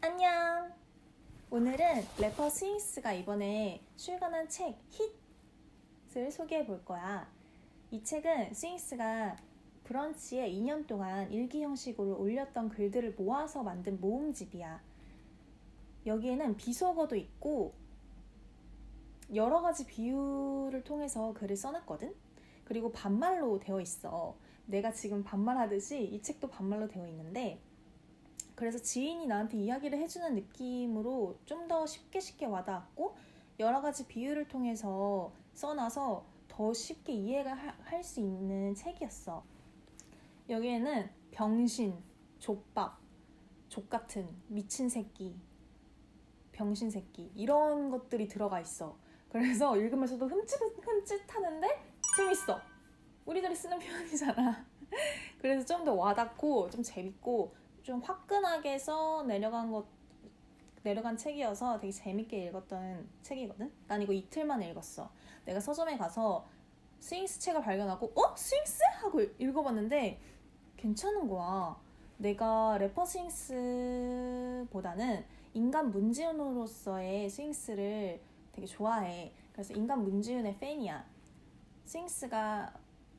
안녕! 오늘은 래퍼 스윙스가 이번에 출간한 책 hit을 소개해 볼 거야. 이 책은 스윙스가 브런치에 2년 동안 일기 형식으로 올렸던 글들을 모아서 만든 모음집이야. 여기에는 비속어도 있고 여러 가지 비유를 통해서 글을 써놨거든? 그리고 반말로 되어 있어. 내가 지금 반말하듯이 이 책도 반말로 되어 있는데 그래서 지인이 나한테 이야기를 해주는 느낌으로 좀 더 쉽게 와닿았고 여러 가지 비유를 통해서 써놔서 더 쉽게 이해가 할 수 있는 책이었어. 여기에는 병신, 족밥, 족같은, 미친 새끼, 병신 새끼 이런 것들이 들어가 있어. 그래서 읽으면서도 흠칫하는데 재밌어. 우리들이 쓰는 표현이잖아. 그래서 좀 더 와닿고 좀 재밌고 좀 화끈하게 내려간 책이어서 되게 재밌게 읽었던 책이거든. 난 이거 이틀만 읽었어. 내가 서점에 가서 스윙스 책을 발견하고 스윙스? 하고 읽어봤는데 괜찮은 거야. 내가 래퍼 스윙스보다는 인간 문지윤으로서의 스윙스를 되게 좋아해. 그래서 인간 문지윤의 팬이야. 스윙스가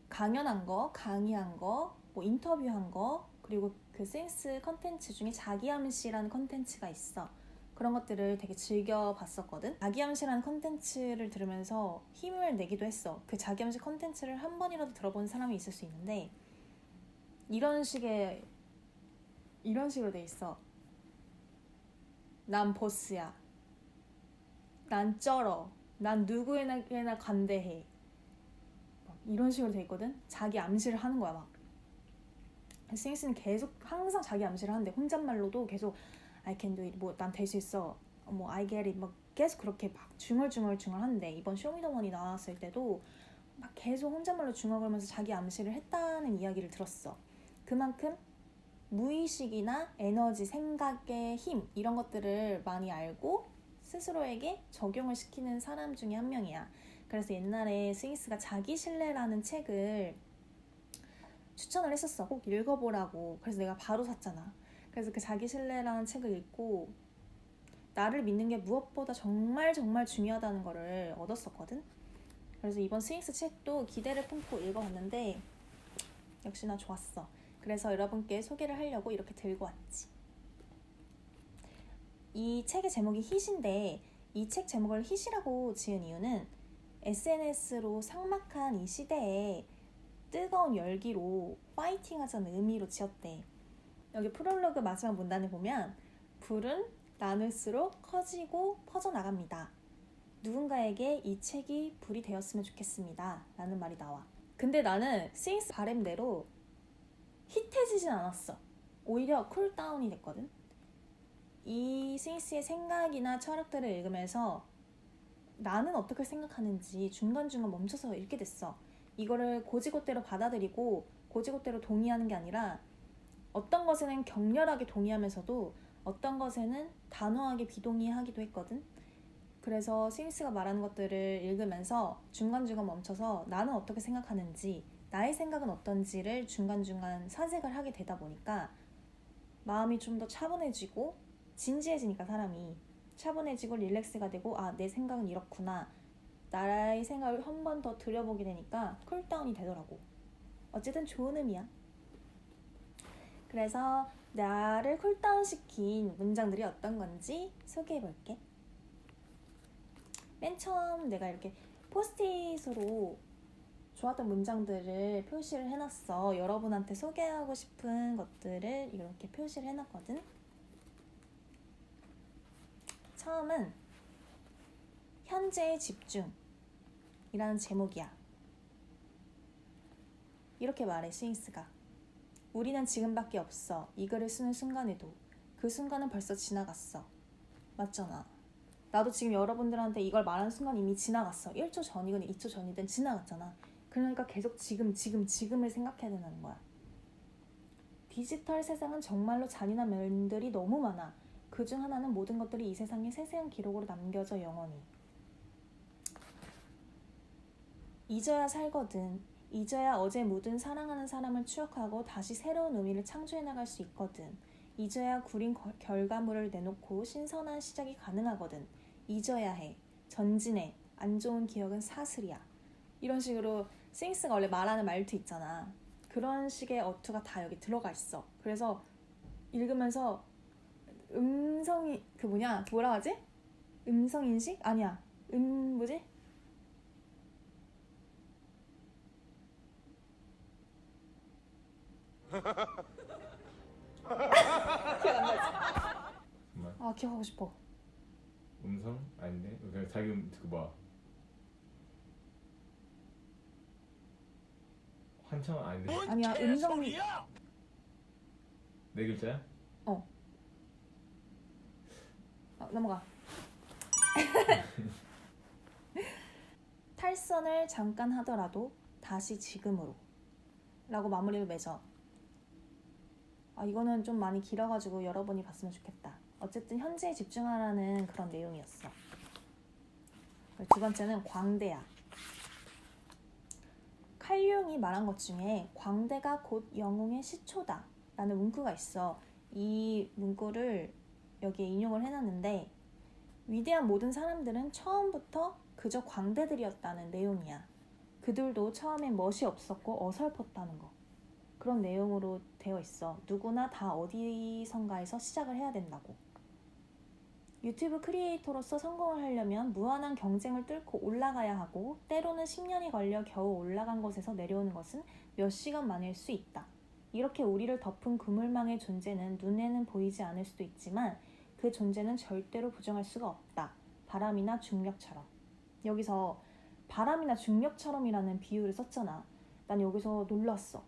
강연한 거, 강의한 거, 뭐 인터뷰한 거, 그리고 그 스윙스 컨텐츠 중에 자기암시라는 컨텐츠가 있어. 그런 것들을 되게 즐겨 봤었거든. 자기암시라는 컨텐츠를 들으면서 힘을 내기도 했어. 그 자기암시 컨텐츠를 한 번이라도 들어본 사람이 있을 수 있는데 이런 식으로 돼 있어. 난 보스야. 난 쩔어. 난 누구에게나 관대해. 이런 식으로 돼 있거든. 자기 암시를 하는 거야 막. 스윙스는 계속 항상 자기 암시를 하는데 혼잣말로도 계속 I can do it, 뭐 난 될 수 있어, 뭐 I get it, 막 계속 그렇게 막 중얼중얼 하는데 이번 쇼미더머니 나왔을 때도 막 계속 혼잣말로 중얼거리면서 자기 암시를 했다는 이야기를 들었어. 그만큼 무의식이나 에너지, 생각의 힘 이런 것들을 많이 알고 스스로에게 적용을 시키는 사람 중에 한 명이야. 그래서 옛날에 스윙스가 자기신뢰라는 책을 추천을 했었어. 꼭 읽어보라고. 그래서 내가 바로 샀잖아. 그래서 그 자기신뢰라는 책을 읽고 나를 믿는 게 무엇보다 정말 중요하다는 거를 얻었었거든. 그래서 이번 스윙스 책도 기대를 품고 읽어봤는데 역시나 좋았어. 그래서 여러분께 소개를 하려고 이렇게 들고 왔지. 이 책의 제목이 hit인데 이 책 제목을 hit이라고 지은 이유는 SNS로 삭막한 이 시대에 뜨거운 열기로 파이팅 하자는 의미로 지었대. 여기 프롤로그 마지막 문단을 보면 불은 나눌수록 커지고 퍼져나갑니다. 누군가에게 이 책이 불이 되었으면 좋겠습니다. 라는 말이 나와. 근데 나는 스윙스 바램대로 힛해지진 않았어. 오히려 쿨다운이 됐거든. 이 스윙스의 생각이나 철학들을 읽으면서 나는 어떻게 생각하는지 중간중간 멈춰서 읽게 됐어. 이거를 고지고대로 받아들이고 고지고대로 동의하는 게 아니라 어떤 것에는 격렬하게 동의하면서도 어떤 것에는 단호하게 비동의하기도 했거든. 그래서 스윙스가 말하는 것들을 읽으면서 중간중간 멈춰서 나는 어떻게 생각하는지, 나의 생각은 어떤지를 중간중간 사색을 하게 되다 보니까 마음이 좀 더 차분해지고 진지해지니까 사람이 차분해지고 릴렉스가 되고 내 생각은 이렇구나. 나의 생각을 한 번 더 들여보게 되니까 쿨다운이 되더라고. 어쨌든 좋은 의미야. 그래서 나를 쿨다운 시킨 문장들이 어떤 건지 소개해볼게. 맨 처음 내가 이렇게 포스트잇으로 좋았던 문장들을 표시를 해놨어. 여러분한테 소개하고 싶은 것들을 이렇게 표시를 해놨거든. 처음은 현재의 집중이라는 제목이야. 이렇게 말해 스윙스가. 우리는 지금밖에 없어. 이 글을 쓰는 순간에도 그 순간은 벌써 지나갔어. 맞잖아. 나도 지금 여러분들한테 이걸 말하는 순간 이미 지나갔어. 1초 전이든 2초 전이든 지나갔잖아. 그러니까 계속 지금을 생각해야 된다는 거야. 디지털 세상은 정말로 잔인한 면들이 너무 많아. 그중 하나는 모든 것들이 이 세상의 세세한 기록으로 남겨져 영원히. 잊어야 살거든. 잊어야 어제 묻은 사랑하는 사람을 추억하고 다시 새로운 의미를 창조해 나갈 수 있거든. 잊어야 구린 결과물을 내놓고 신선한 시작이 가능하거든. 잊어야 해. 전진해. 안 좋은 기억은 사슬이야. 이런 식으로 싱스가 원래 말하는 말투 있잖아. 그런 식의 어투가 다 여기 들어가 있어. 그래서 읽으면서 음성이 뭐라 하지? 음성 인식? 아니야. 뭐지? 기억 안 나지? 정말? 아, 기억하고 싶어. 음성? 아닌데? 그냥 자기 그 뭐야? 환청 아닌데? 아니야, 음성. 네 글자야? 넘어가. 탈선을 잠깐 하더라도 다시 지금으로 라고 마무리를 맺어. 이거는 좀 많이 길어가지고 여러분이 봤으면 좋겠다. 어쨌든 현재에 집중하라는 그런 내용이었어. 두 번째는 광대야. 칼융이 말한 것 중에 광대가 곧 영웅의 시초다 라는 문구가 있어. 이 문구를 여기에 인용을 해놨는데, 위대한 모든 사람들은 처음부터 그저 광대들이었다는 내용이야. 그들도 처음엔 멋이 없었고 어설펐다는 거. 그런 내용으로 되어 있어. 누구나 다 어디선가에서 시작을 해야 된다고. 유튜브 크리에이터로서 성공을 하려면 무한한 경쟁을 뚫고 올라가야 하고, 때로는 10년이 걸려 겨우 올라간 곳에서 내려오는 것은 몇 시간 만일 수 있다. 이렇게 우리를 덮은 그물망의 존재는 눈에는 보이지 않을 수도 있지만 그 존재는 절대로 부정할 수가 없다. 바람이나 중력처럼. 여기서 바람이나 중력처럼이라는 비유를 썼잖아. 난 여기서 놀랐어.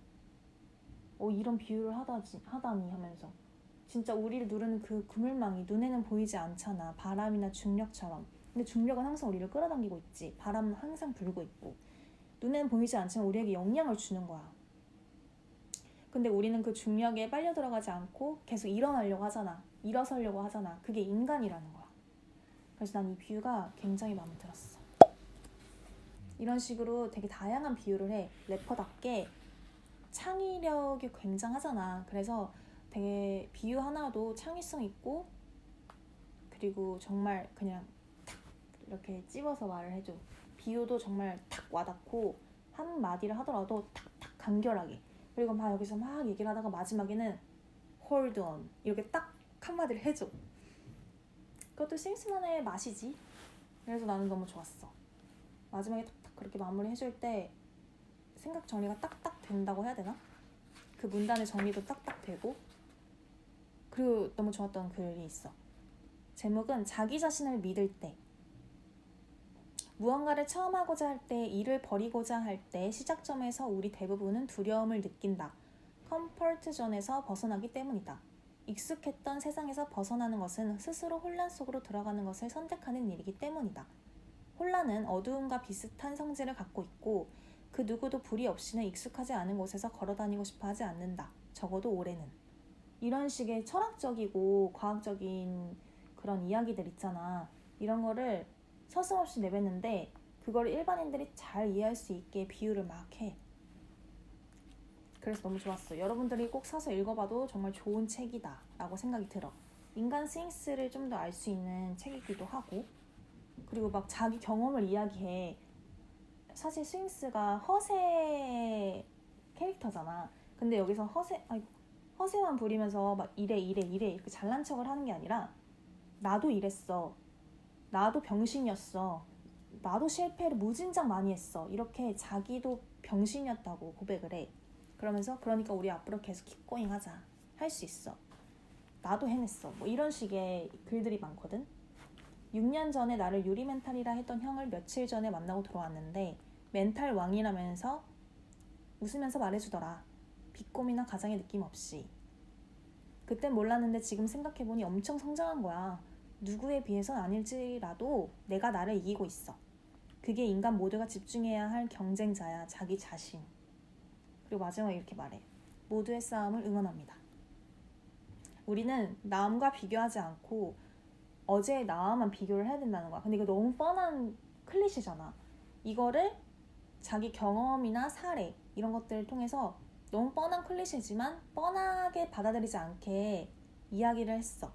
이런 비유를 하다니 하면서. 진짜 우리를 누르는 그 그물망이 눈에는 보이지 않잖아. 바람이나 중력처럼. 근데 중력은 항상 우리를 끌어당기고 있지. 바람은 항상 불고 있고. 눈에는 보이지 않지만 우리에게 영향을 주는 거야. 근데 우리는 그 중력에 빨려 들어가지 않고 계속 일어나려고 하잖아. 일어서려고 하잖아. 그게 인간이라는 거야. 그래서 난 이 비유가 굉장히 마음에 들었어. 이런 식으로 되게 다양한 비유를 해. 래퍼답게 창의력이 굉장하잖아. 그래서 되게 비유 하나도 창의성 있고, 그리고 정말 그냥 탁 이렇게 찝어서 말을 해줘. 비유도 정말 탁 와닿고, 한 마디를 하더라도 탁탁 간결하게. 그리고 막 여기서 막 얘기를 하다가 마지막에는 hold on 이렇게 딱 한마디를 해줘. 그것도 싱스만의 맛이지. 그래서 나는 너무 좋았어. 마지막에 탁탁 그렇게 마무리 해줄 때 생각 정리가 딱딱 된다고 해야 되나? 그 문단의 정리도 딱딱 되고. 그리고 너무 좋았던 글이 있어. 제목은 자기 자신을 믿을 때. 무언가를 처음 하고자 할 때, 일을 벌이고자 할 때 시작점에서 우리 대부분은 두려움을 느낀다. 컴포트 존에서 벗어나기 때문이다. 익숙했던 세상에서 벗어나는 것은 스스로 혼란 속으로 들어가는 것을 선택하는 일이기 때문이다. 혼란은 어두움과 비슷한 성질을 갖고 있고, 그 누구도 불이 없이는 익숙하지 않은 곳에서 걸어다니고 싶어 하지 않는다. 적어도 올해는. 이런 식의 철학적이고 과학적인 그런 이야기들 있잖아. 이런 거를 서슴없이 내뱉는데 그걸 일반인들이 잘 이해할 수 있게 비유를 막 해. 그래서 너무 좋았어. 여러분들이 꼭 사서 읽어봐도 정말 좋은 책이다 라고 생각이 들어. 인간 스윙스를 좀 더 알 수 있는 책이기도 하고, 그리고 막 자기 경험을 이야기해. 사실 스윙스가 허세 캐릭터잖아. 근데 여기서 허세만 부리면서 막 이래 이렇게 잘난 척을 하는 게 아니라, 나도 이랬어, 나도 병신이었어, 나도 실패를 무진장 많이 했어, 이렇게 자기도 병신이었다고 고백을 해. 그러니까 우리 앞으로 계속 킵고잉 하자, 할 수 있어, 나도 해냈어, 뭐 이런 식의 글들이 많거든. 6년 전에 나를 유리 멘탈이라 했던 형을 며칠 전에 만나고 들어왔는데 멘탈 왕이라면서 웃으면서 말해주더라. 비꼼이나 가장의 느낌 없이. 그땐 몰랐는데 지금 생각해보니 엄청 성장한 거야. 누구에 비해선 아닐지라도 내가 나를 이기고 있어. 그게 인간 모두가 집중해야 할 경쟁자야, 자기 자신. 그리고 마지막에 이렇게 말해. 모두의 싸움을 응원합니다. 우리는 남과 비교하지 않고 어제의 나와만 비교를 해야 된다는 거야. 근데 이거 너무 뻔한 클리셰잖아. 이거를 자기 경험이나 사례 이런 것들을 통해서, 너무 뻔한 클리셰지만 뻔하게 받아들이지 않게 이야기를 했어.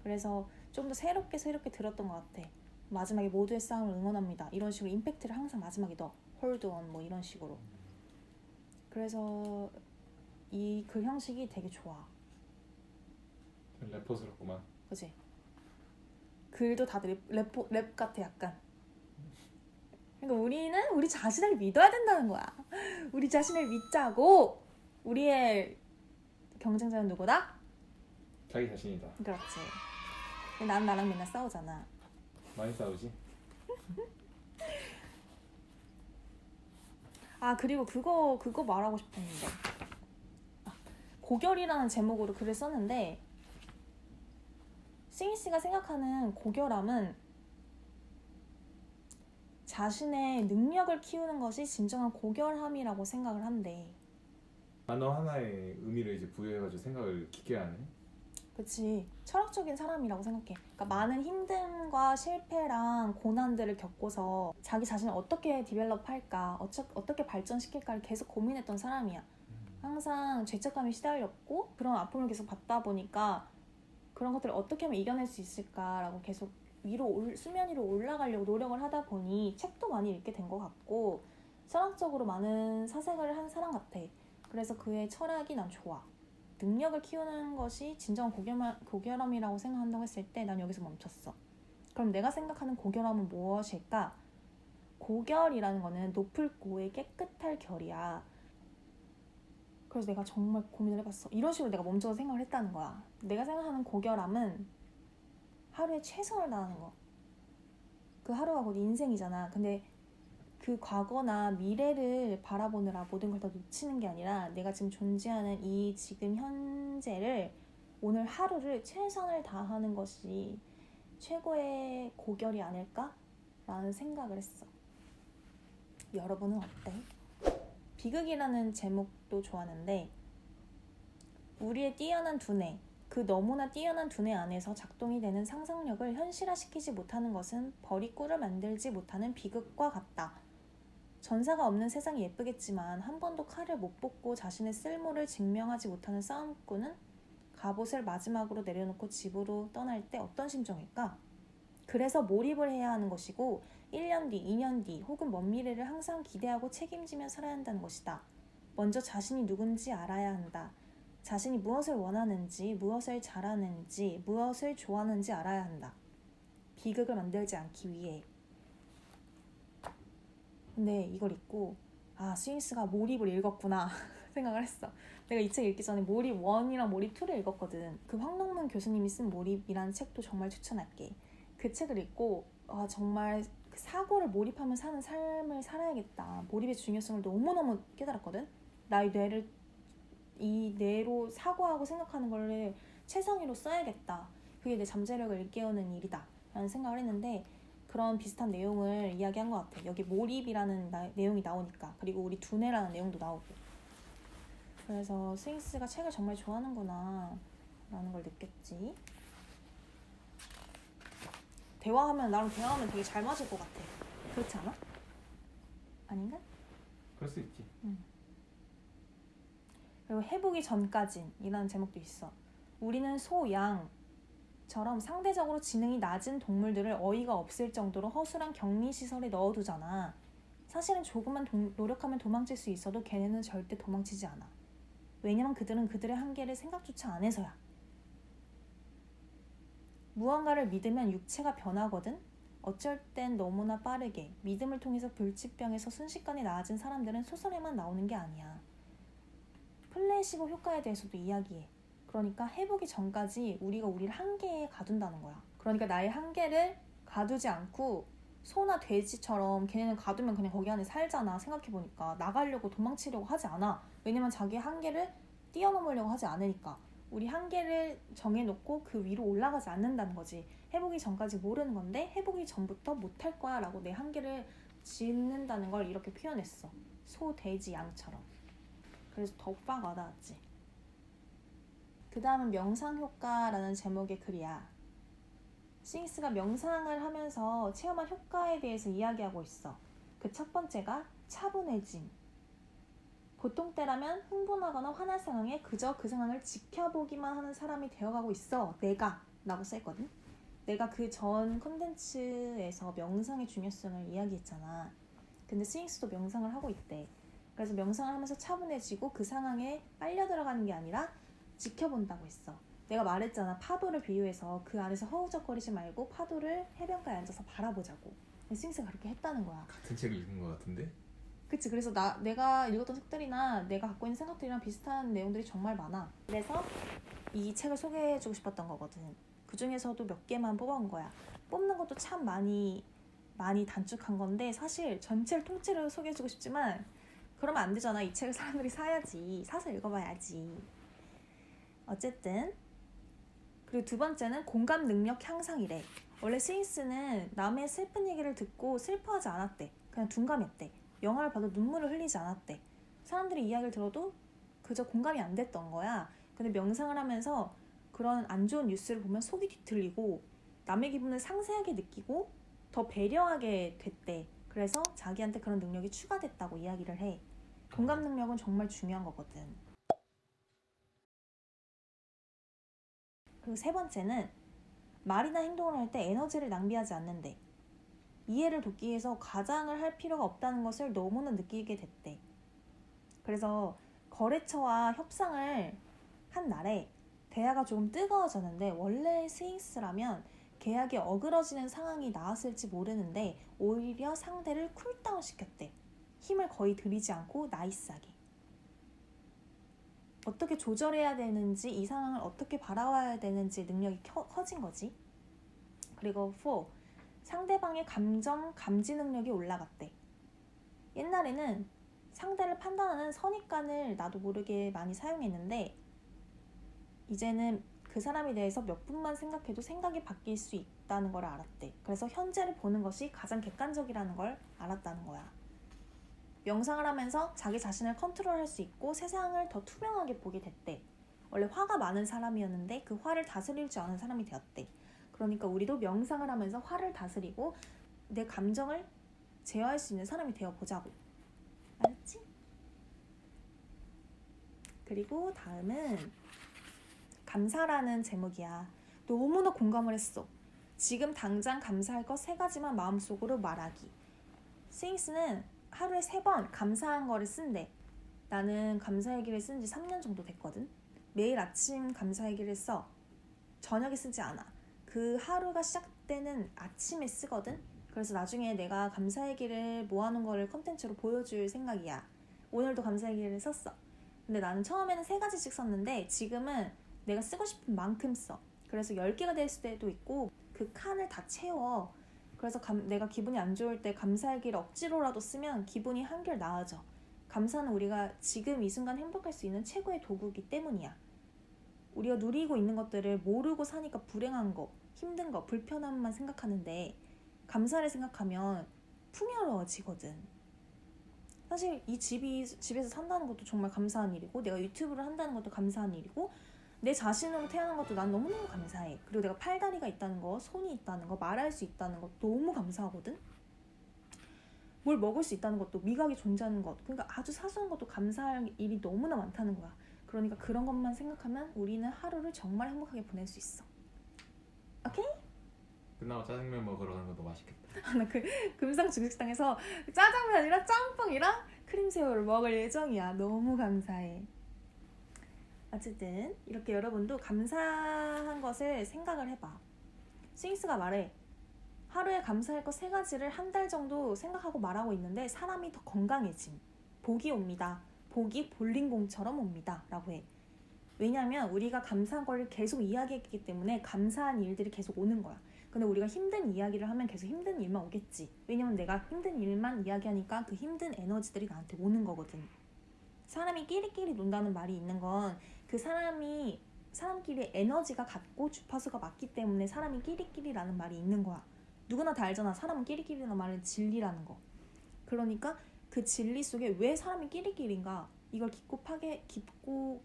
그래서 좀 더 새롭게 들었던 것 같아. 마지막에 모두의 싸움을 응원합니다. 이런 식으로 임팩트를 항상 마지막에 넣어. 홀드 온 뭐 이런 식으로. 그래서 이 글 형식이 되게 좋아. 래퍼스럽구만. 그치? 글도 다들 랩 같아 약간. 그러니까 우리는 우리 자신을 믿어야 된다는 거야. 우리 자신을 믿자고. 우리의 경쟁자는 누구다? 자기 자신이다. 그렇지. 난 나랑 맨날 싸우잖아. 많이 싸우지? 아 그리고 그거 말하고 싶었는데. 고결이라는 제목으로 글을 썼는데 싱이 씨가 생각하는 고결함은 자신의 능력을 키우는 것이 진정한 고결함이라고 생각을 한대. 단어 하나의 의미를 이제 부여해가지고 생각을 깊게 하네. 그치. 철학적인 사람이라고 생각해. 그러니까 많은 힘듦과 실패랑 고난들을 겪고서 자기 자신을 어떻게 디벨롭할까, 어떻게 발전시킬까를 계속 고민했던 사람이야. 항상 죄책감에 시달렸고 그런 아픔을 계속 받다 보니까 그런 것들을 어떻게 하면 이겨낼 수 있을까라고 계속 수면 위로 올라가려고 노력을 하다 보니 책도 많이 읽게 된 것 같고 철학적으로 많은 사색을 한 사람 같아. 그래서 그의 철학이 난 좋아. 능력을 키우는 것이 진정한 고결함이라고 생각한다고 했을 때 난 여기서 멈췄어. 그럼 내가 생각하는 고결함은 무엇일까? 고결이라는 거는 높을 고의 깨끗할 결이야. 그래서 내가 정말 고민을 해봤어. 이런 식으로 내가 멈춰서 생각을 했다는 거야. 내가 생각하는 고결함은 하루에 최선을 다하는 거. 그 하루가 곧 인생이잖아. 근데 그 과거나 미래를 바라보느라 모든 걸 다 놓치는 게 아니라 내가 지금 존재하는 이 지금 현재를 오늘 하루를 최선을 다하는 것이 최고의 고결이 아닐까라는 생각을 했어. 여러분은 어때? 비극이라는 제목도 좋았는데 우리의 뛰어난 두뇌, 그 너무나 뛰어난 두뇌 안에서 작동이 되는 상상력을 현실화시키지 못하는 것은 버리꿀을 만들지 못하는 비극과 같다. 전사가 없는 세상이 예쁘겠지만 한 번도 칼을 못 뽑고 자신의 쓸모를 증명하지 못하는 싸움꾼은 갑옷을 마지막으로 내려놓고 집으로 떠날 때 어떤 심정일까? 그래서 몰입을 해야 하는 것이고 1년 뒤, 2년 뒤 혹은 먼 미래를 항상 기대하고 책임지며 살아야 한다는 것이다. 먼저 자신이 누군지 알아야 한다. 자신이 무엇을 원하는지, 무엇을 잘하는지, 무엇을 좋아하는지 알아야 한다. 비극을 만들지 않기 위해. 근데 이걸 읽고 스윙스가 몰입을 읽었구나 생각을 했어. 내가 이 책 읽기 전에 몰입 1이랑 몰입 2를 읽었거든. 그 황동문 교수님이 쓴 몰입이라는 책도 정말 추천할게. 그 책을 읽고 정말 그 사고를 몰입하며 사는 삶을 살아야겠다. 몰입의 중요성을 너무너무 깨달았거든. 나의 뇌를 이 뇌로 사고하고 생각하는 걸 최상위로 써야겠다. 그게 내 잠재력을 일깨우는 일이다 라는 생각을 했는데 그런 비슷한 내용을 이야기한 것 같아. 여기 몰입이라는 내용이 나오니까. 그리고 우리 두뇌라는 내용도 나오고. 그래서 스윙스가 책을 정말 좋아하는구나 라는 걸 느꼈지. 나랑 대화하면 되게 잘 맞을 것 같아. 그렇지 않아? 아닌가? 그럴 수 있지. 그리고 해보기 전까진이라는 제목도 있어. 우리는 소, 양처럼 상대적으로 지능이 낮은 동물들을 어이가 없을 정도로 허술한 격리시설에 넣어두잖아. 사실은 조금만 노력하면 도망칠 수 있어도 걔네는 절대 도망치지 않아. 왜냐면 그들은 그들의 한계를 생각조차 안 해서야. 무언가를 믿으면 육체가 변하거든. 어쩔 땐 너무나 빠르게 믿음을 통해서 불치병에서 순식간에 나아진 사람들은 소설에만 나오는 게 아니야. 플레이시보 효과에 대해서도 이야기해. 그러니까 해보기 전까지 우리가 우리를 한계에 가둔다는 거야. 그러니까 나의 한계를 가두지 않고 소나 돼지처럼 걔네는 가두면 그냥 거기 안에 살잖아. 생각해보니까 나가려고 도망치려고 하지 않아. 왜냐면 자기의 한계를 뛰어넘으려고 하지 않으니까. 우리 한계를 정해놓고 그 위로 올라가지 않는다는 거지. 해보기 전까지 모르는 건데 해보기 전부터 못할 거야 라고 내 한계를 짓는다는 걸 이렇게 표현했어. 소, 돼지, 양처럼. 그래서 더욱 빡 와닿았지. 그 다음은 명상효과라는 제목의 글이야. 싱스가 명상을 하면서 체험한 효과에 대해서 이야기하고 있어. 그 첫 번째가 차분해짐. 보통 때라면 흥분하거나 화날 상황에 그저 그 상황을 지켜보기만 하는 사람이 되어가고 있어. 내가 라고 써있거든. 내가 그 전 컨텐츠에서 명상의 중요성을 이야기했잖아. 근데 스윙스도 명상을 하고 있대. 그래서 명상을 하면서 차분해지고 그 상황에 빨려 들어가는 게 아니라 지켜본다고 했어. 내가 말했잖아. 파도를 비유해서 그 안에서 허우적거리지 말고 파도를 해변가에 앉아서 바라보자고. 스윙스가 그렇게 했다는 거야. 같은 책을 읽은 것 같은데? 그치. 그래서 내가 읽었던 책들이나 내가 갖고 있는 생각들이랑 비슷한 내용들이 정말 많아. 그래서 이 책을 소개해주고 싶었던 거거든. 그 중에서도 몇 개만 뽑아온 거야. 뽑는 것도 참 많이 단축한 건데 사실 전체를 통째로 소개해주고 싶지만 그러면 안 되잖아. 이 책을 사람들이 사야지. 사서 읽어봐야지. 어쨌든 그리고 두 번째는 공감 능력 향상이래. 원래 스윙스는 남의 슬픈 얘기를 듣고 슬퍼하지 않았대. 그냥 둔감했대. 영화를 봐도 눈물을 흘리지 않았대. 사람들이 이야기를 들어도 그저 공감이 안 됐던 거야. 근데 명상을 하면서 그런 안 좋은 뉴스를 보면 속이 뒤틀리고 남의 기분을 상세하게 느끼고 더 배려하게 됐대. 그래서 자기한테 그런 능력이 추가됐다고 이야기를 해. 공감 능력은 정말 중요한 거거든. 그리고 세 번째는 말이나 행동을 할 때 에너지를 낭비하지 않는데. 이해를 돕기 위해서 과장을 할 필요가 없다는 것을 너무나 느끼게 됐대. 그래서 거래처와 협상을 한 날에 대화가 조금 뜨거워졌는데 원래 스윙스라면 계약이 어그러지는 상황이 나왔을지 모르는데 오히려 상대를 쿨다운 시켰대. 힘을 거의 들이지 않고 나이스하게. 어떻게 조절해야 되는지, 이 상황을 어떻게 바라봐야 되는지 능력이 커진 거지. 그리고 4. 상대방의 감정 감지 능력이 올라갔대. 옛날에는 상대를 판단하는 선입관을 나도 모르게 많이 사용했는데 이제는 그 사람에 대해서 몇 분만 생각해도 생각이 바뀔 수 있다는 걸 알았대. 그래서 현재를 보는 것이 가장 객관적이라는 걸 알았다는 거야. 명상을 하면서 자기 자신을 컨트롤할 수 있고 세상을 더 투명하게 보게 됐대. 원래 화가 많은 사람이었는데 그 화를 다스릴 줄 아는 사람이 되었대. 그러니까 우리도 명상을 하면서 화를 다스리고 내 감정을 제어할 수 있는 사람이 되어보자고. 알았지? 그리고 다음은 감사라는 제목이야. 너무나 공감을 했어. 지금 당장 감사할 것 3가지만 마음속으로 말하기. 스윙스는 하루에 3번 감사한 거를 쓴대. 나는 감사일기를 쓴 지 3년 정도 됐거든. 매일 아침 감사일기를 써. 저녁에 쓰지 않아. 그 하루가 시작되는 아침에 쓰거든. 그래서 나중에 내가 감사일기를 모아놓은 거를 컨텐츠로 보여줄 생각이야. 오늘도 감사일기를 썼어. 근데 나는 처음에는 3가지씩 썼는데 지금은 내가 쓰고 싶은 만큼 써. 그래서 10개가 될 때도 있고 그 칸을 다 채워. 그래서 내가 기분이 안 좋을 때 감사일기를 억지로라도 쓰면 기분이 한결 나아져. 감사는 우리가 지금 이 순간 행복할 수 있는 최고의 도구이기 때문이야. 우리가 누리고 있는 것들을 모르고 사니까 불행한 거, 힘든 거, 불편함만 생각하는데 감사를 생각하면 풍요로워지거든. 사실 이 집에서 산다는 것도 정말 감사한 일이고 내가 유튜브를 한다는 것도 감사한 일이고 내 자신으로 태어난 것도 난 너무너무 감사해. 그리고 내가 팔다리가 있다는 거, 손이 있다는 거, 말할 수 있다는 거 너무 감사하거든. 뭘 먹을 수 있다는 것도, 미각이 존재하는 것, 그러니까 아주 사소한 것도 감사할 일이 너무나 많다는 거야. 그러니까 그런 것만 생각하면 우리는 하루를 정말 행복하게 보낼 수 있어. 오케이? 끝나고 짜장면 먹으러 가는 것도 맛있겠다. 나 그 금상 중식당에서 짜장면이랑 짬뽕이랑 크림새우를 먹을 예정이야. 너무 감사해. 어쨌든 이렇게 여러분도 감사한 것을 생각을 해봐. 스윙스가 말해. 하루에 감사할 것 3가지를 한 달 정도 생각하고 말하고 있는데 사람이 더 건강해짐. 복이 옵니다. 복이 볼링공처럼 옵니다. 라고 해. 왜냐면 우리가 감사한 걸 계속 이야기했기 때문에 감사한 일들이 계속 오는 거야. 근데 우리가 힘든 이야기를 하면 계속 힘든 일만 오겠지. 왜냐면 내가 힘든 일만 이야기하니까 그 힘든 에너지들이 나한테 오는 거거든. 사람이 끼리끼리 논다는 말이 있는 건 그 사람끼리 에너지가 같고 주파수가 맞기 때문에 사람이 끼리끼리라는 말이 있는 거야. 누구나 다 알잖아. 사람은 끼리끼리라는 말은 진리라는 거. 그러니까 그 진리 속에 왜 사람이 끼리끼리인가? 이걸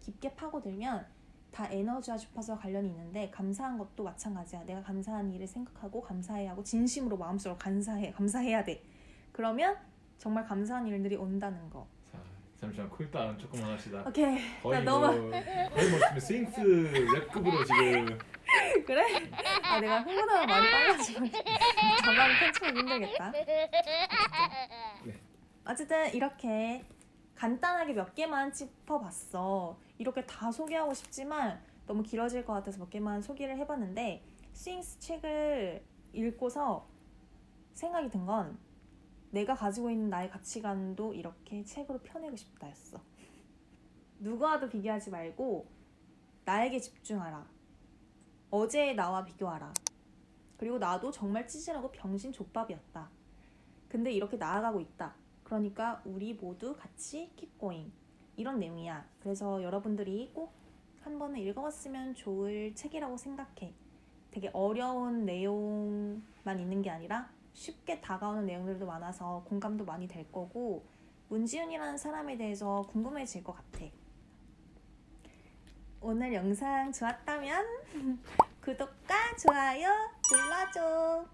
깊게 파고들면 다 에너지와 주파수와 관련이 있는데 감사한 것도 마찬가지야. 내가 감사한 일을 생각하고 감사해야 하고 진심으로 마음속으로 감사해야 돼. 그러면 정말 감사한 일들이 온다는 거. 자, 잠시만 쿨다운 조금만 합시다. 오케이. 거의 나 뭐 너무 거의 뭐 지금 스윙스 랩급으로 지금 그래? 아 내가 흥분하면 말이 빨라지면 전화를 편집하기 힘들겠다. 어쨌든 이렇게 간단하게 몇 개만 짚어봤어. 이렇게 다 소개하고 싶지만 너무 길어질 것 같아서 몇 개만 소개를 해봤는데 스윙스 책을 읽고서 생각이 든 건 내가 가지고 있는 나의 가치관도 이렇게 책으로 펴내고 싶다였어. 누구와도 비교하지 말고 나에게 집중하라. 어제의 나와 비교하라. 그리고 나도 정말 찌질하고 병신 족밥이었다. 근데 이렇게 나아가고 있다. 그러니까 우리 모두 같이 keep going. 이런 내용이야. 그래서 여러분들이 꼭 한 번은 읽어봤으면 좋을 책이라고 생각해. 되게 어려운 내용만 있는 게 아니라 쉽게 다가오는 내용들도 많아서 공감도 많이 될 거고 문지윤이라는 사람에 대해서 궁금해질 것 같아. 오늘 영상 좋았다면 구독과 좋아요 눌러줘.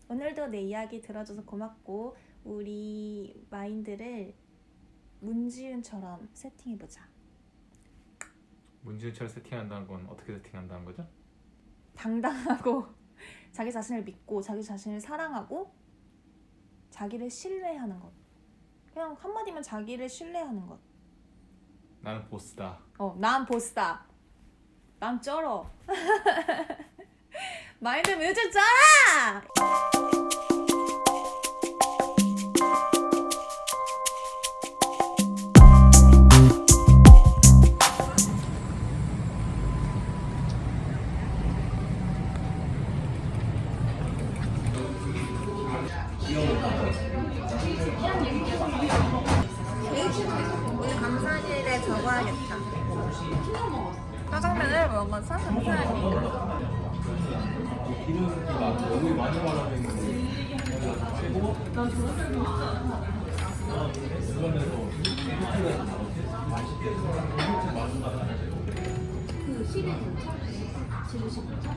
오늘도 내 이야기 들어줘서 고맙고 우리 마인드를 문지윤처럼 세팅해보자. 문지윤처럼 세팅한다는 건 어떻게 세팅한다는 거죠? 당당하고 자기 자신을 믿고 자기 자신을 사랑하고 자기를 신뢰하는 것. 그냥 한마디면 자기를 신뢰하는 것. 나는 보스다. 난 보스다. 난 쩔어. 마인드 뮤즈 쩔어! 우리 감사일에 적어야겠다. 짜장면을 먹어서 감사합니다. 그 시대 근처? 지도시 근처?